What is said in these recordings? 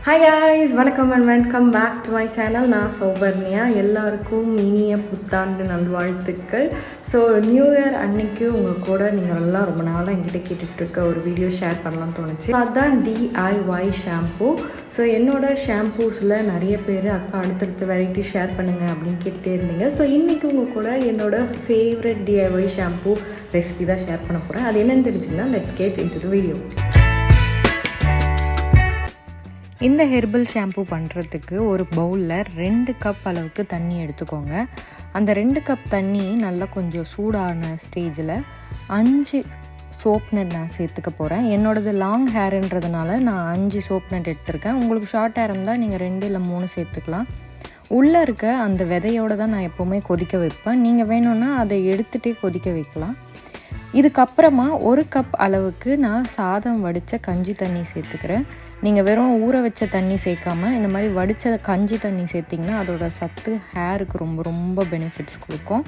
Hi guys, welcome and welcome back to my channel. நான் Sowbaraniya. எல்லாருக்கும் இனிய புத்தாண்டு நல்வாழ்த்துக்கள். ஸோ நியூ இயர் அன்னைக்கு உங்கள் கூட நீங்கள் எல்லாம் ரொம்ப நாளாக என்கிட்ட கேட்டுட்டு இருக்க ஒரு வீடியோ ஷேர் பண்ணலாம்னு தோணுச்சு. அதுதான் DIY ஷாம்பூ. ஸோ என்னோட ஷாம்பூஸில் நிறைய பேர் அக்கா அடுத்தடுத்த வெரைட்டி ஷேர் பண்ணுங்கள் அப்படின்னு கேட்டுகிட்டே இருந்தீங்க. ஸோ இன்றைக்கி உங்கள் கூட என்னோட ஃபேவரட் DIY ஷாம்பூ ரெசிபி தான் ஷேர் பண்ண போகிறேன். அது என்னென்னு தெரிஞ்சுங்கன்னா let's get into the video. இந்த ஹெர்பல் ஷாம்பூ பண்ணுறதுக்கு ஒரு பவுலில் 2 கப் அளவுக்கு தண்ணி எடுத்துக்கோங்க. அந்த 2 கப் தண்ணி நல்லா கொஞ்சம் சூடான ஸ்டேஜில் 5 சோப் நட் நான் சேர்த்துக்க போகிறேன். என்னோடது லாங் ஹேருன்றதுனால நான் 5 சோப் நட் எடுத்திருக்கேன். உங்களுக்கு ஷார்ட் ஹேர் இருந்தால் நீங்கள் 2 இல்லை 3 சேர்த்துக்கலாம். உள்ளே இருக்க அந்த விதையோடு தான் நான் எப்போவுமே கொதிக்க வைப்பேன். நீங்கள் வேணும்னா அதை எடுத்துகிட்டே கொதிக்க வைக்கலாம். இதுக்கப்புறமா 1 கப் அளவுக்கு நான் சாதம் வடித்த கஞ்சி தண்ணி சேர்த்துக்கிறேன். நீங்கள் வெறும் ஊற வச்ச தண்ணி சேர்க்காமல் இந்த மாதிரி வடித்த கஞ்சி தண்ணி சேர்த்திங்கன்னா அதோட சத்து ஹேருக்கு ரொம்ப ரொம்ப பெனிஃபிட்ஸ் கொடுக்கும்.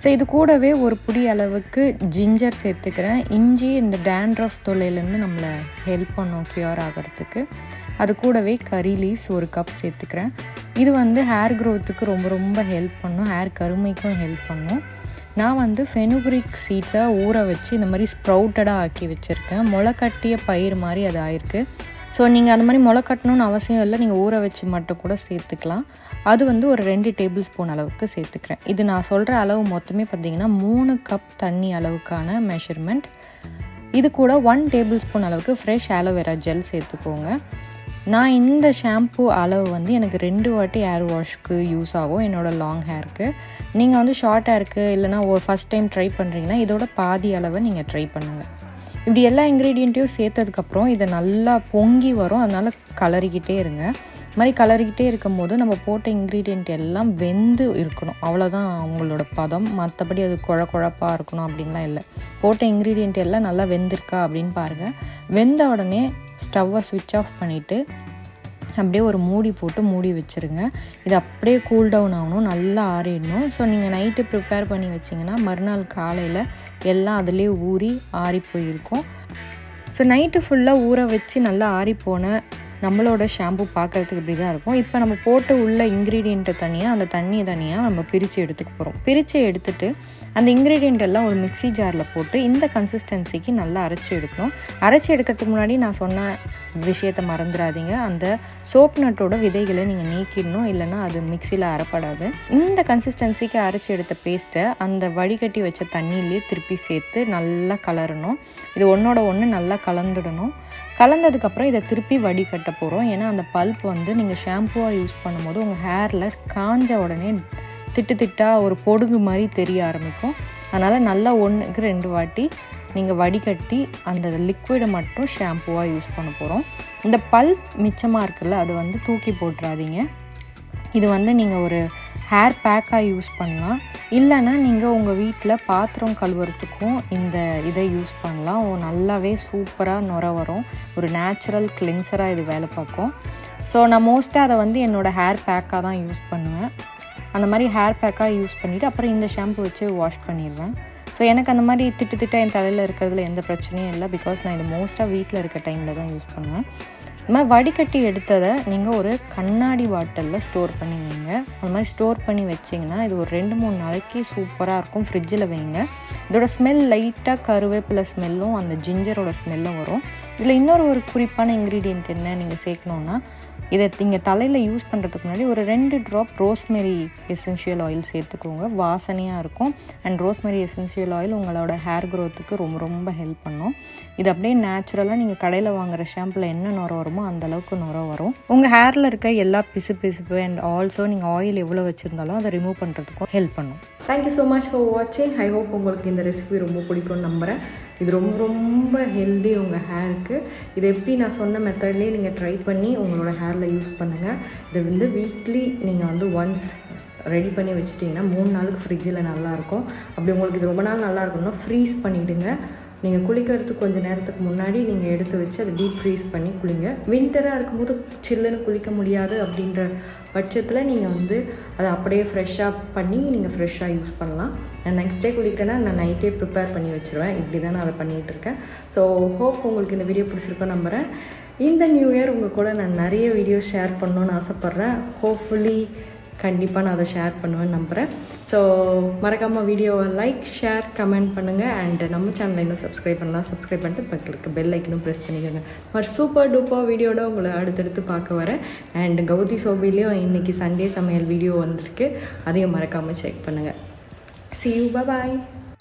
ஸோ இது கூடவே ஒரு பிடி அளவுக்கு ஜிஞ்சர் சேர்த்துக்கிறேன். இஞ்சி இந்த டேண்ட்ரஃப் தொல்லையிலேருந்து நம்மளை ஹெல்ப் பண்ணும் க்யூர் ஆகிறதுக்கு. அது கூடவே கறி லீவ்ஸ் 1 கப் சேர்த்துக்கிறேன். இது ஹேர் க்ரோத்துக்கு ரொம்ப ரொம்ப ஹெல்ப் பண்ணும், ஹேர் கருமைக்கும் ஹெல்ப் பண்ணும். நான் ஃபெனுக்ரிக் சீட்ஸை ஊற வச்சு இந்த மாதிரி ஸ்ப்ரவுட்டடாக ஆக்கி வச்சுருக்கேன். முளைக்கட்டிய பயிர் மாதிரி அது ஆயிருக்கு. ஸோ நீங்கள் அந்த மாதிரி முளைக்கட்டணும்னு அவசியம் இல்லை, நீங்கள் ஊற வச்சு மட்டும் கூட சேர்த்துக்கலாம். அது ஒரு 2 டேபிள் ஸ்பூன் அளவுக்கு சேர்த்துக்கிறேன். இது நான் சொல்கிற அளவு மொத்தமே பார்த்திங்கன்னா 3 கப் தண்ணி அளவுக்கான மெஷர்மெண்ட். இது கூட 1 டேபிள் ஸ்பூன் அளவுக்கு ஃப்ரெஷ் ஆலோவேரா ஜெல் சேர்த்துக்கோங்க. நான் இந்த ஷாம்பூ அளவு எனக்கு 2 வாட்டி ஹேர் வாஷ்க்கு யூஸ் ஆகும் என்னோடய லாங் ஹேருக்கு. நீங்கள் ஷார்ட் ஹேருக்கு இல்லைனா ஃபஸ்ட் டைம் ட்ரை பண்ணுறீங்கன்னா இதோட பாதி அளவை நீங்கள் ட்ரை பண்ணுங்கள். இப்படி எல்லா இன்க்ரீடியண்ட்டையும் சேர்த்ததுக்கப்புறம் இதை நல்லா பொங்கி வரும், அதனால் கலரிக்கிட்டே இருங்க. இது மாதிரி கலரிக்கிட்டே இருக்கும் போது நம்ம போட்ட இன்க்ரீடியண்ட் எல்லாம் வெந்து இருக்கணும், அவ்வளோதான் அவங்களோட பதம். மற்றபடி அது குழப்பாக இருக்கணும் அப்படின்லாம் இல்லை. போட்ட இன்க்ரீடியண்ட் எல்லாம் நல்லா வெந்திருக்கா அப்படின்னு பாருங்கள். வெந்த உடனே ஸ்டவ்வை ஸ்விட்ச் ஆஃப் பண்ணிவிட்டு அப்படியே ஒரு மூடி போட்டு மூடி வச்சுருங்க. இது அப்படியே கூல் டவுன் ஆகணும், நல்லா ஆறிடணும். ஸோ நீங்கள் நைட்டு ப்ரிப்பேர் பண்ணி வச்சிங்கன்னா மறுநாள் காலையில் எல்லாம் அதிலே ஊறி ஆறி போயிருக்கும். ஸோ நைட்டு ஃபுல்லாக ஊற வச்சு நல்லா ஆறிப்போன நம்மளோட ஷாம்பு பார்க்குறதுக்கு இப்படி தான் இருக்கும். இப்போ நம்ம போட்டு உள்ள இன்க்ரீடியண்ட்டை தனியாக அந்த தண்ணியை தனியாக நம்ம பிரித்து எடுத்துக்க போகிறோம். பிரித்து எடுத்துகிட்டு அந்த இன்க்ரீடியண்ட் எல்லாம் ஒரு மிக்ஸி ஜாரில் போட்டு இந்த கன்சிஸ்டன்சிக்கு நல்லா அரைச்சி எடுக்கணும். அரைச்சி எடுக்கிறதுக்கு முன்னாடி நான் சொன்ன விஷயத்தை மறந்துடாதீங்க, அந்த சோப் நட்டோட விதைகளை நீங்கள் நீக்கிடணும், இல்லைன்னா அது மிக்சியில் அரைப்படாது. இந்த கன்சிஸ்டன்சிக்கு அரைச்சி எடுத்த பேஸ்ட்டை அந்த வடிகட்டி வச்ச தண்ணியிலே திருப்பி சேர்த்து நல்லா கலரணும். இது ஒன்றோட ஒன்று நல்லா கலந்துடணும். கலந்ததுக்கப்புறம் இதை திருப்பி வடிகட்ட போகிறோம். ஏன்னா அந்த பல்ப் நீங்கள் ஷாம்புவாக யூஸ் பண்ணும்போது உங்கள் ஹேரில் காஞ்ச உடனே திட்டாக ஒரு பொடுகு மாதிரி தெரிய ஆரம்பிக்கும். அதனால் நல்லா 1க்கு 2 வாட்டி நீங்கள் வடிகட்டி அந்த லிக்விடை மட்டும் ஷாம்புவாக யூஸ் பண்ண போகிறோம். இந்த பல்ப் மிச்சமாக இருக்குல்ல அது தூக்கி போட்டுறாதீங்க. இது நீங்கள் ஒரு ஹேர் பேக்காக யூஸ் பண்ணலாம், இல்லைன்னா நீங்கள் உங்கள் வீட்டில் பாத்திரம் கழுவுறதுக்கும் இந்த இதை யூஸ் பண்ணலாம். நல்லாவே சூப்பராக நுர வரும், ஒரு நேச்சுரல் கிளென்சராக இது வேலை பார்க்கும். ஸோ நான் மோஸ்ட்டாக அதை என்னோடய ஹேர் பேக்காக தான் யூஸ் பண்ணுவேன். அந்த மாதிரி ஹேர் பேக்காக யூஸ் பண்ணிவிட்டு அப்புறம் இந்த ஷாம்பு வச்சு வாஷ் பண்ணிடுவேன். ஸோ எனக்கு அந்த மாதிரி திட்டு என் தலையில் இருக்கிறதுல எந்த பிரச்சனையும் இல்லை, பிகாஸ் நான் இது மோஸ்ட்டாக வீட்டில் இருக்க டைமில் தான் யூஸ் பண்ணுவேன். இந்த மாதிரி வடிகட்டி எடுத்ததை நீங்கள் ஒரு கண்ணாடி பாட்டிலில் ஸ்டோர் பண்ணி வைங்க. அந்த மாதிரி ஸ்டோர் பண்ணி வச்சிங்கன்னா இது ஒரு 2-3 நாளைக்கு சூப்பராக இருக்கும். ஃப்ரிட்ஜில் வைங்க. இதோட ஸ்மெல் லைட்டாக கருவேப்பிலை ஸ்மெல்லும் அந்த ஜிஞ்சரோட ஸ்மெல்லும் வரும். இதில் ஒரு குறிப்பான இன்க்ரீடியண்ட் என்ன நீங்கள் சேர்க்கணுன்னா, இதை நீங்கள் தலையில் யூஸ் பண்ணுறதுக்கு முன்னாடி ஒரு 2 ட்ராப் ரோஸ்மெரி எசென்ஷியல் ஆயில் சேர்த்துக்கோங்க. வாசனையாக இருக்கும். அண்ட் ரோஸ்மெரி எசென்ஷியல் ஆயில் உங்களோட ஹேர் க்ரோத்துக்கு ரொம்ப ரொம்ப ஹெல்ப் பண்ணும். இது அப்படியே நேச்சுரலாக நீங்கள் கடையில் வாங்குகிற ஷாம்பில் என்ன நுர வருமோ அந்தளவுக்கு நுர வரும். உங்கள் ஹேரில் இருக்க எல்லா பிசு அண்ட் ஆல்சோ நீங்கள் ஆயில் எவ்வளோ வச்சுருந்தாலும் அதை ரிமூவ் பண்ணுறதுக்கும் ஹெல்ப் பண்ணும். தேங்க்யூ ஸோ மச் ஃபார் வாட்சிங். ஐ ஹோப் உங்களுக்கு இந்த ரெசிபி ரொம்ப பிடிக்கும்னு நம்புகிறேன். இது ரொம்ப ரொம்ப ஹெல்தி உங்கள் ஹேருக்கு. இது எப்படி நான் சொன்ன மெத்தட்லேயே நீங்கள் ட்ரை பண்ணி உங்களோட ஹேரில் யூஸ் பண்ணுங்கள். இது வீக்லி நீங்கள் ஒன்ஸ் ரெடி பண்ணி வச்சுட்டிங்கன்னா 3 நாளுக்கு ஃப்ரிட்ஜில் நல்லாயிருக்கும். அப்படி உங்களுக்கு இது ரொம்ப நாள் நல்லா இருக்கணும்னா ஃப்ரீஸ் பண்ணிவிடுங்க. நீங்கள் குளிக்கிறதுக்கு கொஞ்சம் நேரத்துக்கு முன்னாடி நீங்கள் எடுத்து வச்சு அதை டீப் ஃப்ரீஸ் பண்ணி குளிங்க. வின்டராக இருக்கும்போது சில்லுன்னு குளிக்க முடியாது அப்படின்ற பட்சத்தில் நீங்கள் அதை அப்படியே ஃப்ரெஷ்ஷாக பண்ணி நீங்கள் ஃப்ரெஷ்ஷாக யூஸ் பண்ணலாம். நான் நெக்ஸ்ட் டே குளிக்கிறேன்னா நான் நைட்டே ப்ரிப்பேர் பண்ணி வச்சுருவேன். இப்படி தான் நான் அதை பண்ணிகிட்ருக்கேன். ஸோ ஹோப் உங்களுக்கு இந்த வீடியோ பிடிச்சிருக்கோன்னு நம்புகிறேன். இந்த நியூ இயர் உங்கள் கூட நான் நிறைய வீடியோ ஷேர் பண்ணணுன்னு ஆசைப்பட்றேன். ஹோப்ஃபுல்லி கண்டிப்பாக நான் அதை ஷேர் பண்ணுவேன்னு நம்புகிறேன். ஸோ மறக்காமல் வீடியோவை லைக், ஷேர், கமெண்ட் பண்ணுங்கள். அண்ட் நம்ம சேனலை இன்னும் சப்ஸ்கிரைப் பண்ணலாம். சப்ஸ்கிரைப் பண்ணிட்டு பக்கத்துக்கு பெல் ஐக்கனும் ப்ரெஸ் பண்ணிக்கோங்க. ஒரு சூப்பர் டூப்பர் வீடியோட உங்களை அடுத்தடுத்து பார்க்க வரேன். அண்ட் கௌதி சோபிலையும் இன்றைக்கி சண்டே சமையல் வீடியோ வந்திருக்கு, அதையும் மறக்காமல் செக் பண்ணுங்கள். See you, bye bye.